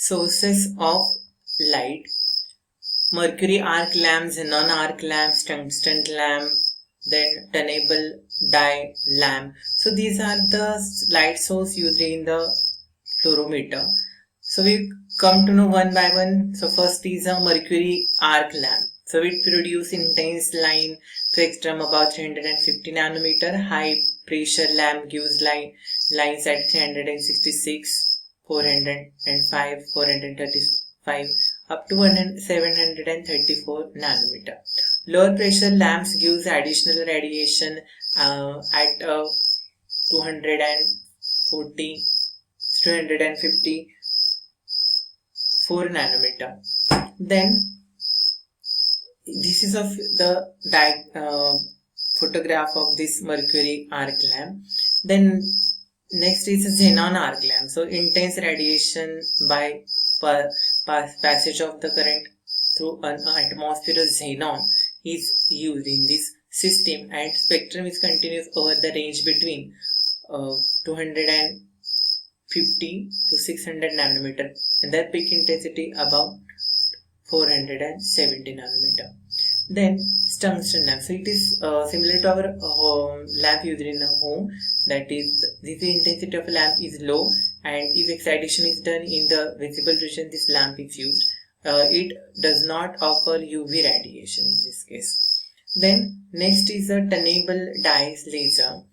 sources of light: mercury arc lamps, non-arc lamps, tungsten lamp, then tunable dye lamp. So these are the light source used in the fluorometer. So we come to know one by one. So first is a mercury arc lamp. So it produces intense line spectrum about 350 nanometer. High pressure lamp gives lines at 366, 405, 435 up to 734 nanometer. Lower pressure lamps gives additional radiation at 240, 254 nanometer. Then this is of the photograph of this mercury arc lamp. Then next is a xenon arc lamp. So intense radiation by passage of the current through an atmosphere of xenon is used in this system, and spectrum is continuous over the range between 250 to 600 nanometer, and their peak intensity about 470 nanometer. Then tungsten lamp. So it is similar to our lamp used in a home. That is, this intensity of a lamp is low, and if excitation is done in the visible region, this lamp is used. It does not offer UV radiation in this case. Then next is a tunable dye laser.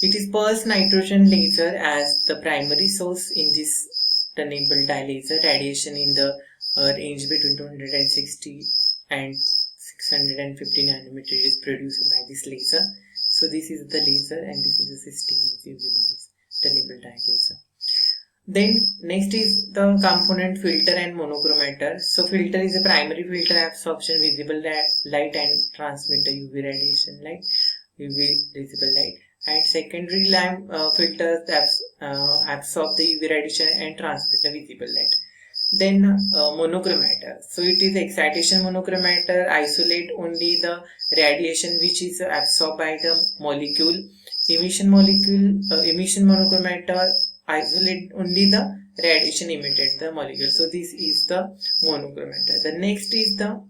It is pulsed nitrogen laser as the primary source in this tunable dye laser. Radiation in the range between 260 and 650 nanometer is produced by this laser. So this is the laser, and this is the system used in this tunable dye laser. Then next is the component filter and monochromator. So filter is a primary filter absorption visible light and transmit the UV radiation light, UV visible light. And secondary lamp filters absorb the UV radiation and transmit the visible light. Then monochromator. So it is excitation monochromator, isolate only the radiation which is absorbed by the molecule. Emission monochromator isolate only the radiation emitted the molecule. So this is the monochromator. The next is the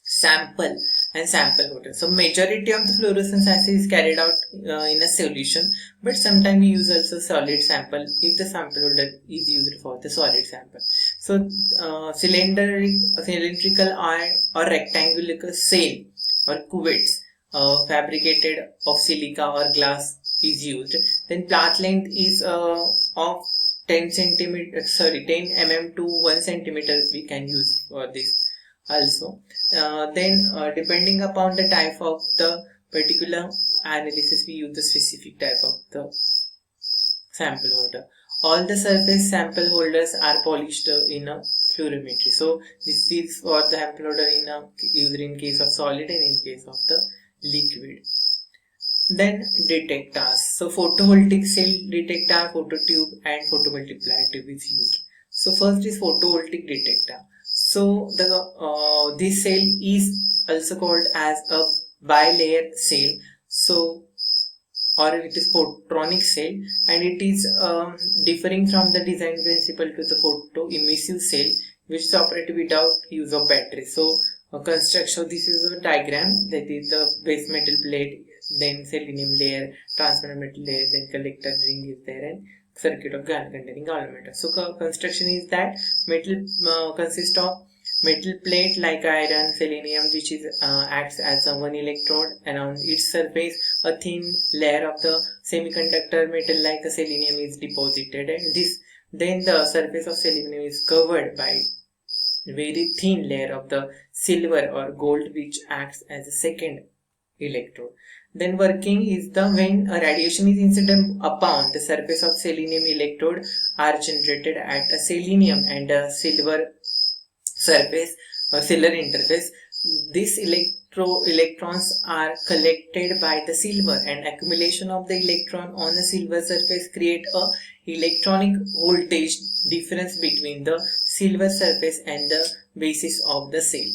sample and sample holder. So majority of the fluorescence assay is carried out in a solution, but sometimes we use also solid sample if the sample holder is used for the solid sample. So cylindrical or rectangular cell or cuvettes fabricated of silica or glass is used. Then path length is of 10 mm to 1 cm we can use for this also. Then depending upon the type of the particular analysis, we use the specific type of the sample holder. All the surface sample holders are polished in a fluorometry. So this is for the sample holder used in case of solid and in case of the liquid. Then detectors. So photovoltaic cell detector, phototube, and photomultiplier tube is used. So first is photovoltaic detector. So the this cell is also called as a bilayer cell. So or it is photronic cell, and it is differing from the design principle to the photoemissive cell, which is operated without use of battery. So construction. So this is a diagram, that is the base metal plate, then selenium layer, transparent metal layer, then collector ring is there, and circuit of GaN containing allometer. So construction is that metal consists of metal plate like iron, selenium, which is acts as a one electrode, and on its surface a thin layer of the semiconductor metal like a selenium is deposited, and then the surface of selenium is covered by a very thin layer of the silver or gold, which acts as a second electrode. Then working is when a radiation is incident upon the surface of selenium, electrode are generated at a selenium and a silver surface or silver interface. These electrons are collected by the silver, and accumulation of the electron on the silver surface create a electronic voltage difference between the silver surface and the basis of the cell.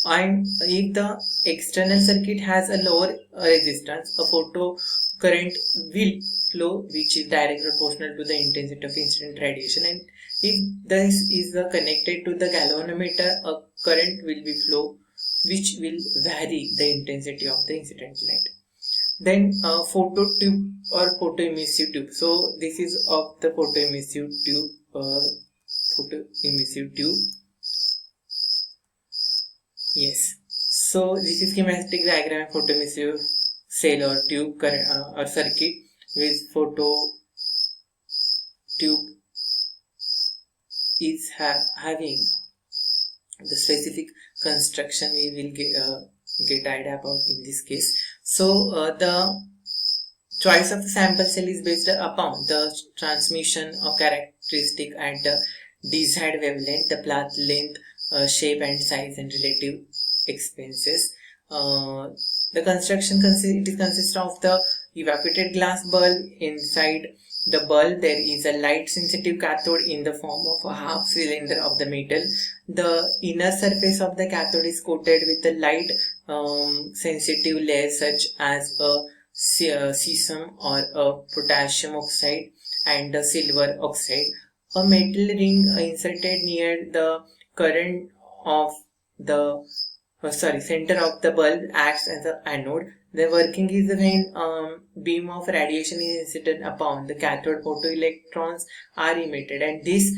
And if the external circuit has a lower resistance, a photo current will flow which is directly proportional to the intensity of incident radiation. And if this is connected to the galvanometer, a current will be flow which will vary the intensity of the incident light. Then photo tube or photoemissive tube. So this is of the photoemissive tube. Photoemissive tube. Yes. So this is schematic diagram of photoemissive cell or tube or circuit with photo tube is having the specific construction we will get idea about in this case. So the choice of the sample cell is based upon the transmission of characteristic at the desired wavelength, the path length, shape and size, and relative expenses. The construction consists of the evacuated glass bulb. Inside the bulb there is a light sensitive cathode in the form of a half cylinder of the metal. The inner surface of the cathode is coated with a light sensitive layer such as a cesium or a potassium oxide and a silver oxide. A metal ring inserted near the current of the center of the bulb acts as an anode. The working is when beam of radiation is incident upon the cathode, photoelectrons are emitted, and this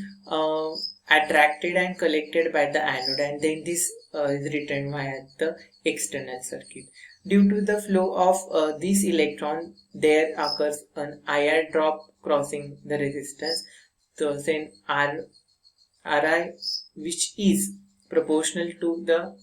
attracted and collected by the anode, and then this is returned via the external circuit. Due to the flow of this electron, there occurs an IR drop crossing the resistance. So then Ri, which is proportional to the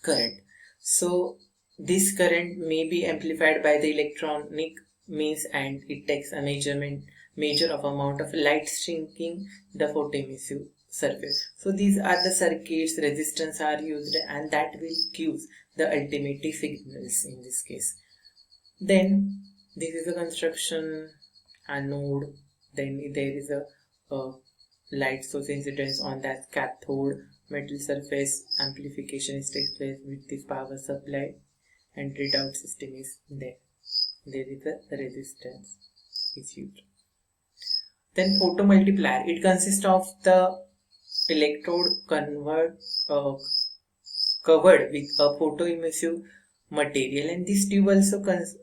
current. So this current may be amplified by the electronic means, and it takes a measure of amount of light shrinking the photoemissive surface. So these are the circuits, resistance are used, and that will give the ultimate signals in this case. Then this is the construction anode. Then there is a light source incidence on that cathode. Metal surface amplification takes place with this power supply, and readout system is there. There is a resistance is used. Then photomultiplier. It consists of the electrode covered with a photoemissive material, and this tube also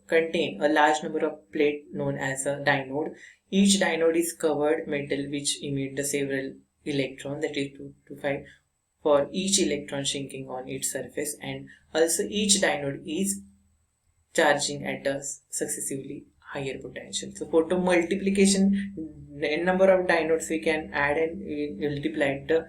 contain a large number of plates known as a dynode. Each dynode is covered metal which emit the several electrons, that is 2 to 5 for each electron shrinking on its surface, and also each dynode is charging at a successively higher potential. So photomultiplication, n number of dinodes we can add and we multiply the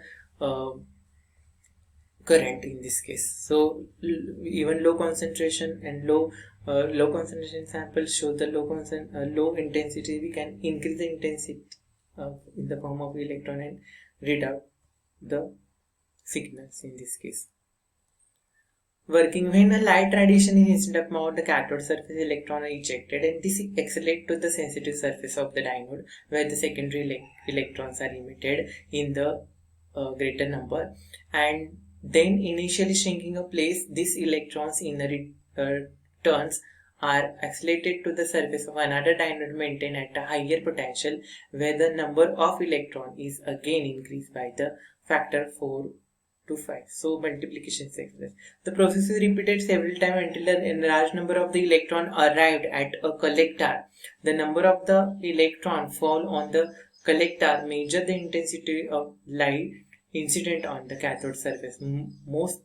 current in this case. So even low concentration and low concentration samples show the low intensity. We can increase the intensity in the form of electron and read out the signals in this case. Working when a light radiation is incident upon the cathode surface, electron are ejected, and this accelerates to the sensitive surface of the dynode, where the secondary electrons are emitted in the greater number, and then initially shrinking a place, these electrons in turns are accelerated to the surface of another dynode maintained at a higher potential, where the number of electrons is again increased by the factor 4 to 5. So multiplication takes place. The process is repeated several times until a large number of the electron arrived at a collector. The number of the electron fall on the collector measure the intensity of light incident on the cathode surface. Most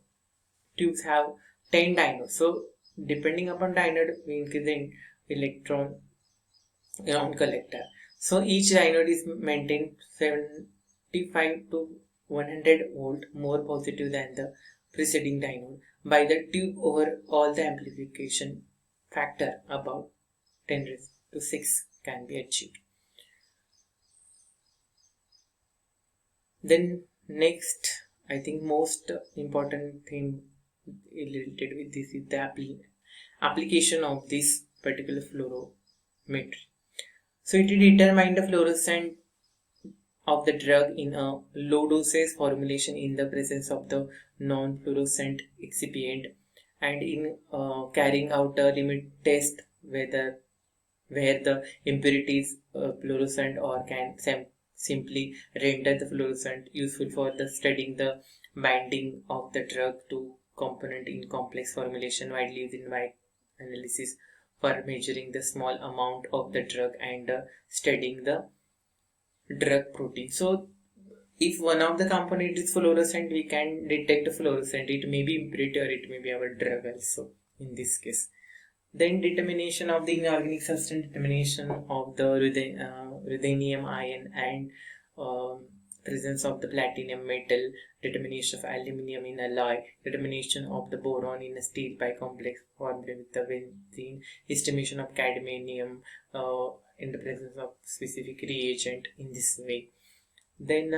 tubes have 10 dynodes. So depending upon dynode, we increase the electron around collector. So each dynode is maintained 75 to 100 volt more positive than the preceding dynode by the tube over all the amplification factor about 10 raised to 6 can be achieved. Then next, I think most important thing related with this is the application of this particular fluorometry. So it determines the fluorescent of the drug in a low dosage formulation in the presence of the non-fluorescent excipient, and in carrying out a limit test where the impurities fluorescent or can simply render the fluorescent useful for the studying the binding of the drug to component in complex formulation, widely used in wide analysis for measuring the small amount of the drug and studying the drug protein. So if one of the component is fluorescent, we can detect fluorescent. It may be impurity or it may be our drug also in this case. Then determination of the inorganic substance, determination of the ruthenium ion and presence of the platinum metal, determination of aluminium in alloy, determination of the boron in a steel bicomplex formed with the benzene, estimation of cadmium in the presence of specific reagent in this way. Then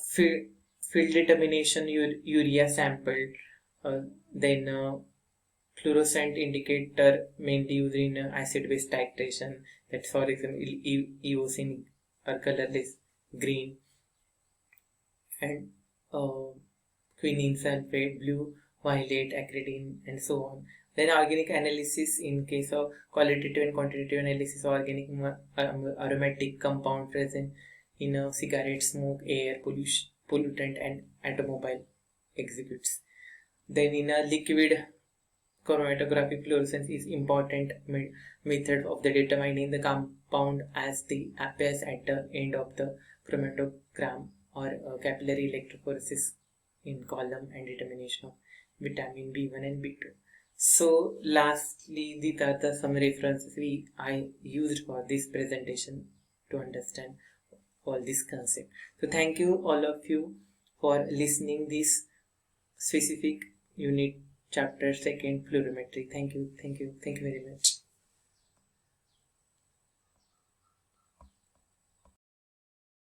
field determination, urea sample, then fluorescent indicator mainly used in acid-base titration. That's for example eosin or colorless green, and quinine sulfate, blue, violet, acridine, and so on. Then organic analysis in case of qualitative and quantitative analysis of organic aromatic compound present in cigarette smoke, air pollutant, and automobile exhibits. Then in a liquid chromatographic fluorescence is important method of the determining the compound as the appears at the end of the chromatogram or capillary electrophoresis in column, and determination of vitamin B1 and B2. So lastly, these are the some references I used for this presentation to understand all this concept. So thank you all of you for listening this specific unit chapter 2 fluorimetry. Thank you very much.